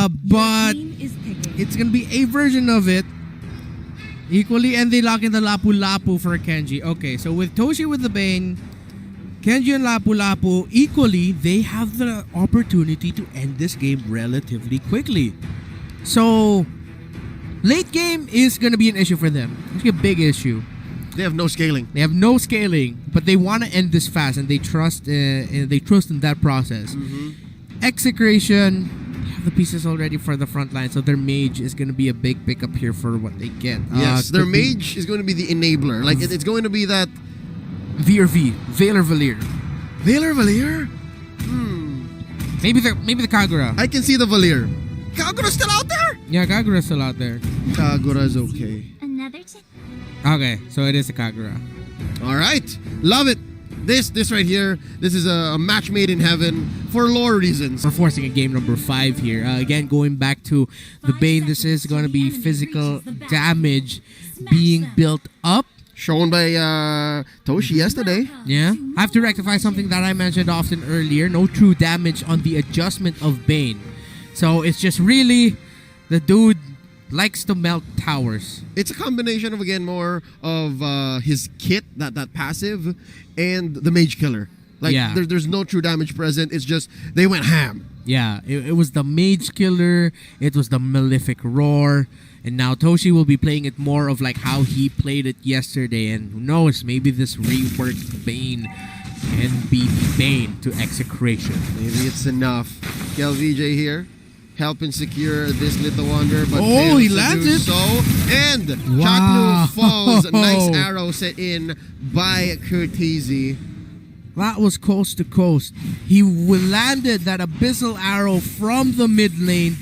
But it's gonna be a version of it. Equally, and they lock in the Lapu Lapu for Kenji. Okay, so with Toshi with the Bane, Kenji and Lapu Lapu, equally, they have the opportunity to end this game relatively quickly. So, late game is going to be an issue for them. It's a big issue. They have no scaling. They have no scaling, but they want to end this fast, and they trust in that process. Execration have the pieces already for the front line, so their mage is going to be a big pickup here for what they get. Yes, their mage is going to be the enabler. Like it's going to be that VRV, Valor Valir. Valor Valir? Maybe the Kagura. I can see the Valir. Kagura's still out there? Yeah, Kagura's still out there. Kagura's okay. Another tip. Okay, so it is a Kagura. All right, love it. This right here, this is a match made in heaven for lore reasons. We're forcing a game number 5 here. Again, going back to the Bane, this is going to be physical damage being built up. Shown by Toshi yesterday. Yeah. I have to rectify something that I mentioned often earlier. No true damage on the adjustment of Bane. So it's just really the dude likes to melt towers. It's a combination of, again, more of his kit, that passive, and the mage killer. Like, there's no true damage present. It's just, they went ham. Yeah, it was the mage killer. It was the malefic roar. And now Toshi will be playing it more of like how he played it yesterday. And who knows, maybe this reworked Bane can be Bane to Execration. Maybe it's enough. KLVJ here, helping secure this little wonder, but he lands it. So, and Chaknu falls. Nice arrow set in by Curtizi. That was coast to coast. He landed that abyssal arrow from the mid lane,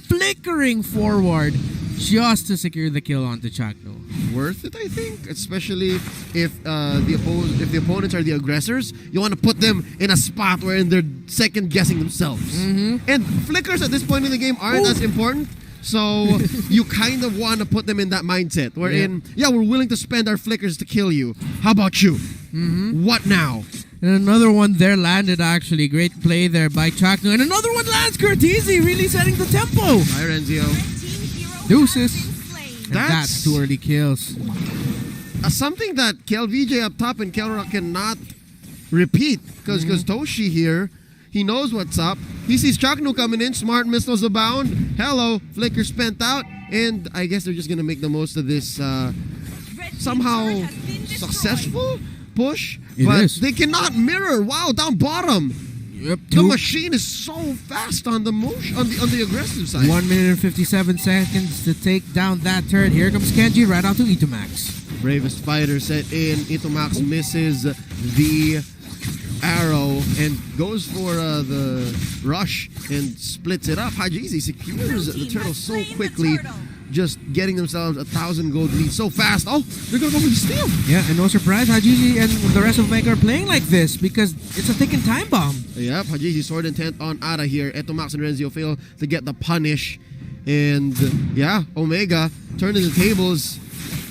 flickering forward just to secure the kill onto Chakno. Worth it, I think, especially if the opponents are the aggressors. You want to put them in a spot where they're second guessing themselves. And flickers at this point in the game aren't as important, so you kind of want to put them in that mindset wherein, we're willing to spend our flickers to kill you. How about you? What now? And another one there landed, actually. Great play there by Chakno. And another one lands. Curtizi really setting the tempo. Hi, Renzio. Deuces. And that's 2 early kills. Something that KLVJ up top and Kelra cannot repeat. Because Toshi here, he knows what's up. He sees Chakno coming in. Smart missiles abound. Hello. Flicker spent out. And I guess they're just going to make the most of this somehow successful push. But they cannot mirror. Wow, down bottom. Yep, the machine is so fast on the motion, on the aggressive side. 1 minute and 57 seconds to take down that turret. Here comes Kenji right onto Itomax. Bravest fighter set in. Itomax misses the arrow and goes for the rush and splits it up. Hajizi secures the turtle so quickly, just getting themselves 1,000 gold lead so fast. Oh, they're gonna go for the steal. Yeah, and no surprise, Hajizi and the rest of Omega are playing like this because it's a ticking time bomb. Yep, Hajizi sword intent on Ara here. Etomax and Renzio fail to get the punish. And Omega turning the tables.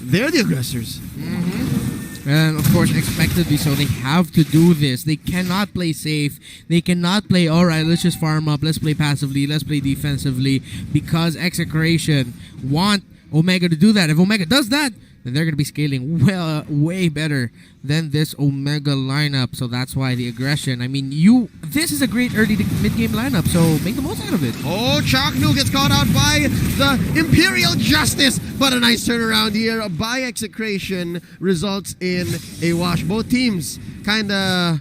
They're the aggressors. And of course, expectedly so, they have to do this. They cannot play safe. They cannot play, alright, let's just farm up, let's play passively, let's play defensively, because Execration want Omega to do that. If Omega does that, then they're going to be scaling way better than this Omega lineup. So that's why the aggression. I mean, this is a great early to mid-game lineup, so make the most out of it. Oh, Chaknu gets caught out by the Imperial Justice, but a nice turnaround here by Execration results in a wash. Both teams kind of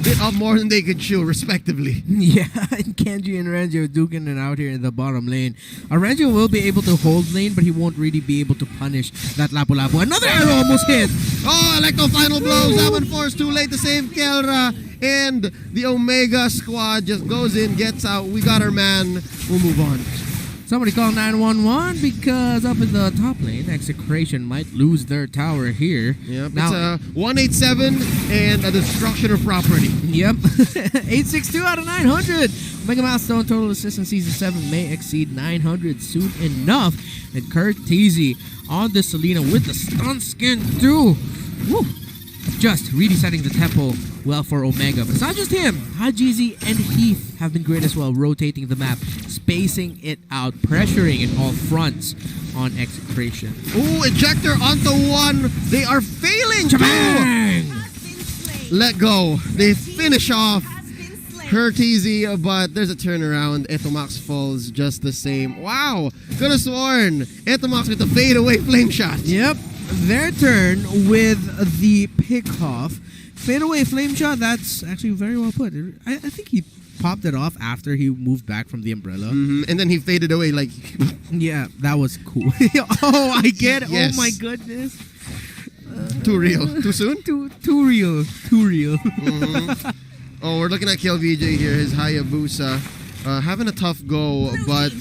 bit up more than they could chew, respectively. Yeah, and Kenji and Renjo duking it out here in the bottom lane. Renjo will be able to hold lane, but he won't really be able to punish that Lapu Lapu. Another arrow almost hit! Oh, Electro final blows. That force too late to save Kelra. And the Omega squad just goes in, gets out. We got our man. We'll move on. Somebody call 911 because up in the top lane, Execration might lose their tower here. Yep, now, it's a 187 and a destruction of property. Yep, 862 out of 900. Mega Milestone total assist season 7 may exceed 900 soon enough. And Curtizi on the Selena with the stun skin too. Woo. just really setting the tempo well for Omega. But it's not just him. Hajizi and Heath have been great as well, rotating the map, spacing it out, pressuring in all fronts on Execration. Ooh, ejector onto one. They are failing Bang! to let go. They finish off Curtizy, but there's a turnaround. Etomax falls just the same. Wow, could have sworn Etomax with the fadeaway flame shot. Yep, their turn with the pick-off. Fadeaway flame shot, that's actually very well put. I think he popped it off after he moved back from the umbrella. And then he faded away like... Yeah, that was cool. Oh, I get it. Yes. Oh my goodness. Too real. Too soon? Too real. Too real. Oh, we're looking at KLVJ here. His Hayabusa having a tough go, but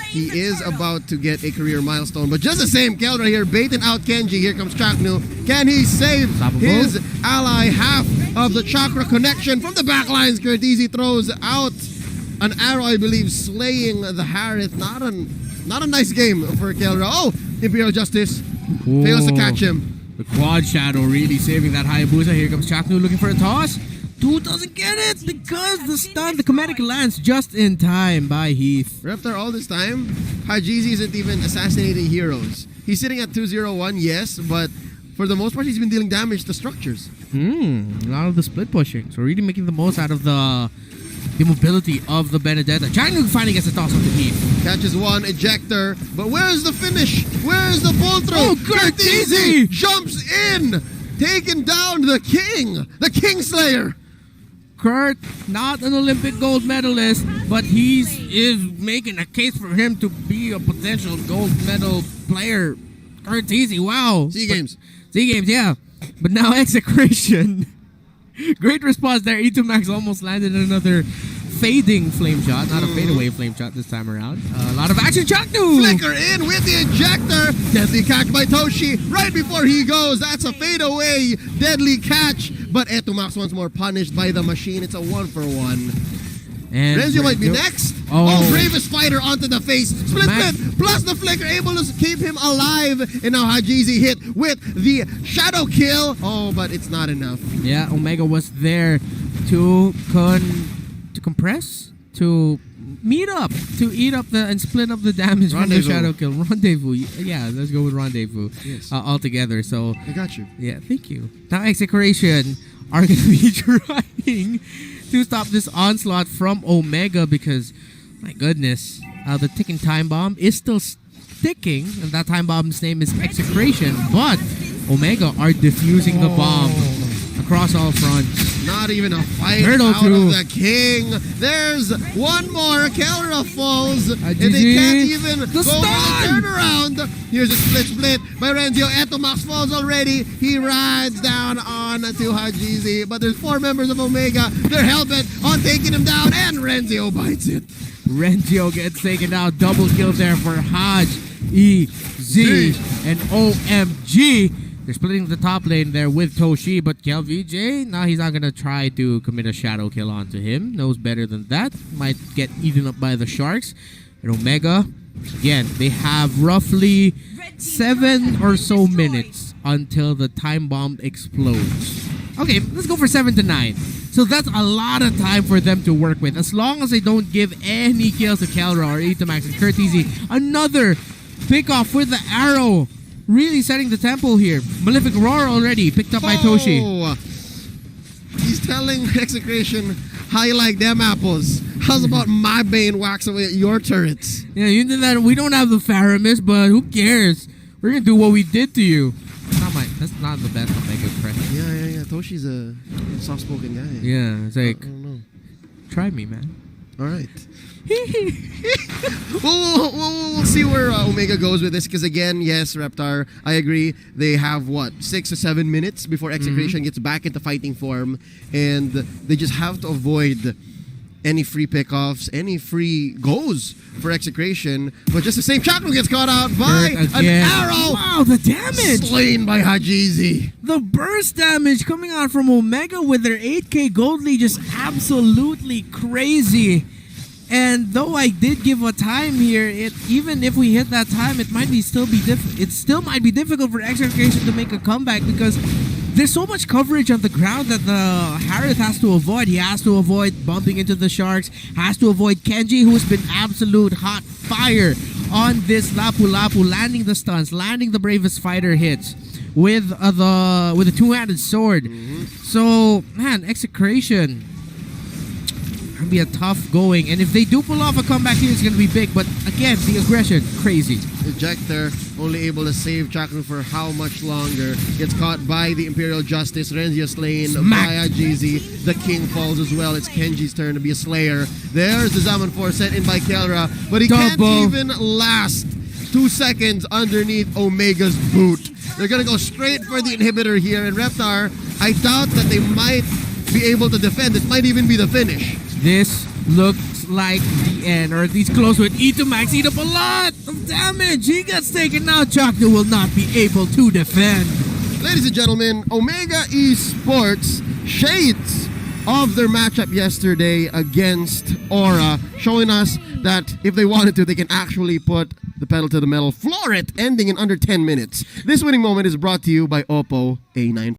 he is about to get a career milestone. But just the same, Kel right here baiting out Kenji. Here comes Chaknu. Can he save his ally? Half of the chakra connection from the back lines. Curtizy throws out an arrow, I believe, slaying the Harith. Not a nice game for Kelra. Oh, Imperial Justice fails to catch him. The quad shadow really saving that Hayabusa. Here comes Chaknu looking for a toss. Dude doesn't get it because the stun, the comedic lands just in time by Heath. After all this time, Hajizi isn't even assassinating heroes. He's sitting at 201, yes, but for the most part, he's been dealing damage to structures. A lot of the split pushing. So really making the most out of the mobility of the Benedetta. Changnu finally gets a toss on the Heath. Catches one, ejector, but where's the finish? Where's the pull through? Oh, Curtizy jumps in, taking down the king, the Kingslayer. Kurt, not an Olympic gold medalist, but he is making a case for him to be a potential gold medal player. Curtizy, wow. SEA Games, yeah. But now Execration. Great response there. E2 almost landed another fading flame shot, not a fadeaway flame shot this time around. A lot of action. Chaknu! Flicker in with the ejector. Deadly catch by Toshi right before he goes. That's a fadeaway deadly catch. But Etumax once more punished by the machine. It's a 1-for-1. And Renzio might be next. Oh, bravest fighter onto the face. Split pit plus the flicker able to keep him alive. And now Hajizi hit with the shadow kill. Oh, but it's not enough. Yeah, Omega was there to compress, to meet up, to eat up and split up the damage from the shadow kill. Rendezvous. Yeah, let's go with Rendezvous. Yes. All together. So I got you. Yeah, thank you. Now Execration are going to be trying to stop this onslaught from Omega because, my goodness, the ticking time bomb is still ticking, and that time bomb's name is Execration, but Omega are defusing the bomb across all fronts. Not even a fight Turtle out through. of the king. There's one more. Kelra falls. And they can't even go for the turnaround. Here's a split by Renzio. Etomax falls already. He rides down on to Hajizi. But there's 4 members of Omega. They're hell-bent on taking him down. And Renzio bites it. Renzio gets taken out. Double kill there for Haj, EXE, and OMG. They're splitting the top lane there with Toshi, but KLVJ, now he's not going to try to commit a shadow kill onto him. Knows better than that. Might get eaten up by the Sharks. And Omega, again, they have roughly 7 or so minutes until the time bomb explodes. Okay, let's go for 7 to 9. So that's a lot of time for them to work with. As long as they don't give any kills to Kelra or Etamax and Curtizy. Another pick off with the arrow. Really setting the tempo here. Malefic Roar already picked up by Toshi. He's telling Execration, how you like them apples? How's about my Bane wax away at your turrets? Yeah, you did that. We don't have the Faramis, but who cares? We're gonna do what we did to you. That's not the best Omega impression. Yeah. Toshi's a soft-spoken guy. Yeah, it's like, I don't know. try me, man. All right. We'll see where Omega goes with this, because again, yes, Reptar, I agree. They have 6 or 7 minutes before Execration gets back into fighting form, and they just have to avoid any free pickoffs, any free goes for Execration. But just the same, Chakra gets caught out by an arrow. Wow, the damage! Slain by Hajizi. The burst damage coming out from Omega with their 8k gold lead, just absolutely crazy. And though I did give a time here, even if we hit that time, it still might be difficult for Execration to make a comeback, because there's so much coverage on the ground that the Harith has to avoid. He has to avoid bumping into the Sharks, has to avoid Kenji, who's been absolute hot fire on this Lapu Lapu, landing the stuns, landing the bravest fighter hits with the two-handed sword. So, man, Execration gonna be a tough going, and if they do pull off a comeback here, it's gonna be big. But again, the aggression, crazy. Ejector only able to save Chaknu for how much longer? Gets caught by the Imperial Justice. Renzi slain by GZ. The King falls as well. It's Kenji's turn to be a slayer. There's the Zaman Force sent in by Kelra, but he can't even last 2 seconds underneath Omega's boot. They're gonna go straight for the inhibitor here, and Reptar, I doubt that they might be able to defend. It might even be the finish. This looks like the end, or at least close to it. E2Max eat up a lot of damage. He gets taken out. Chaknu will not be able to defend. Ladies and gentlemen, Omega Esports, shades of their matchup yesterday against Aura, showing us that if they wanted to, they can actually put the pedal to the metal, floor it, ending in under 10 minutes. This winning moment is brought to you by Oppo A9.